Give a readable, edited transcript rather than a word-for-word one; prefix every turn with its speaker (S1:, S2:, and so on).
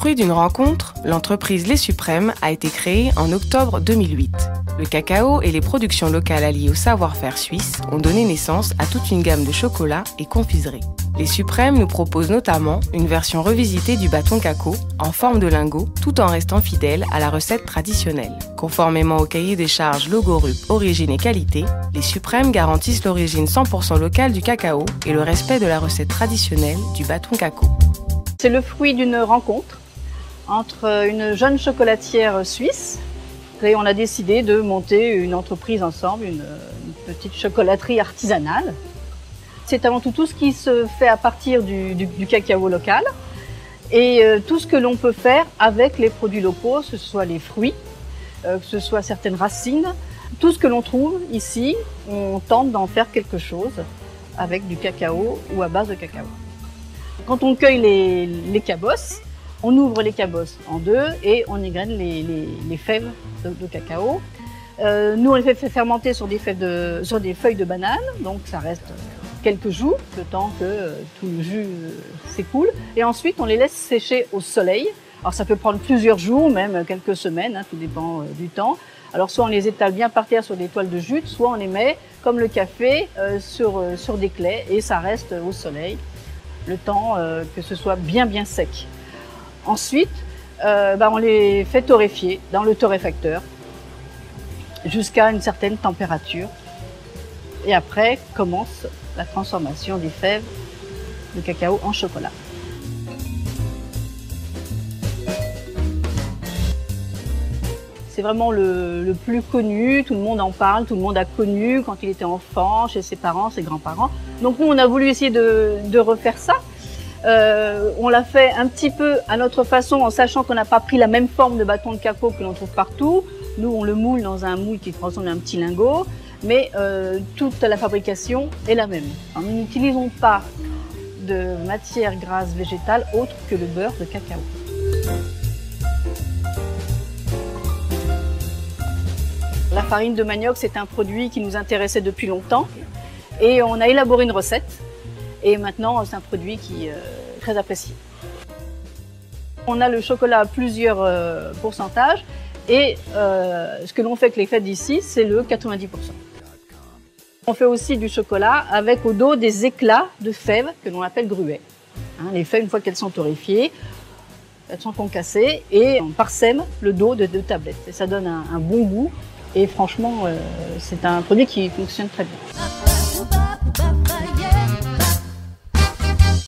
S1: Fruit d'une rencontre, l'entreprise Les Suprêmes a été créée en octobre 2008. Le cacao et les productions locales alliées au savoir-faire suisse ont donné naissance à toute une gamme de chocolats et confiseries. Les Suprêmes nous proposent notamment une version revisitée du bâton cacao en forme de lingot tout en restant fidèle à la recette traditionnelle. Conformément au cahier des charges Logorup Origine et Qualité, les Suprêmes garantissent l'origine 100% locale du cacao et le respect de la recette traditionnelle du bâton cacao.
S2: C'est le fruit d'une rencontre entre une jeune chocolatière suisse et on a décidé de monter une entreprise ensemble, une petite chocolaterie artisanale. C'est avant tout ce qui se fait à partir du cacao local et tout ce que l'on peut faire avec les produits locaux, que ce soit les fruits, que ce soit certaines racines. Tout ce que l'on trouve ici, on tente d'en faire quelque chose avec du cacao ou à base de cacao. Quand on cueille les cabosses, on ouvre les cabosses en deux et on égrène les fèves de cacao. Nous, on les fait fermenter sur des feuilles de banane, donc ça reste quelques jours, le temps que tout le jus s'écoule. Et ensuite, on les laisse sécher au soleil. Alors ça peut prendre plusieurs jours, même quelques semaines, tout dépend du temps. Alors soit on les étale bien par terre sur des toiles de jute, soit on les met, comme le café, sur des claies et ça reste au soleil, le temps que ce soit bien sec. Ensuite, on les fait torréfier dans le torréfacteur jusqu'à une certaine température. Et après commence la transformation des fèves de cacao en chocolat. C'est vraiment le plus connu, tout le monde en parle, tout le monde a connu quand il était enfant, chez ses parents, ses grands-parents. Donc nous, on a voulu essayer de refaire ça. On l'a fait un petit peu à notre façon, en sachant qu'on n'a pas pris la même forme de bâton de cacao que l'on trouve partout. Nous, on le moule dans un moule qui ressemble à un petit lingot, mais toute la fabrication est la même. Alors, nous n'utilisons pas de matière grasse végétale autre que le beurre de cacao. La farine de manioc, c'est un produit qui nous intéressait depuis longtemps et on a élaboré une recette et maintenant c'est un produit qui est très apprécié. On a le chocolat à plusieurs pourcentages et ce que l'on fait avec les fèves d'ici, c'est le 90%. On fait aussi du chocolat avec au dos des éclats de fèves que l'on appelle gruets. Les fèves, une fois qu'elles sont torréfiées, elles sont concassées et on parsème le dos de 2 tablettes. Et ça donne un bon goût et franchement, c'est un produit qui fonctionne très bien.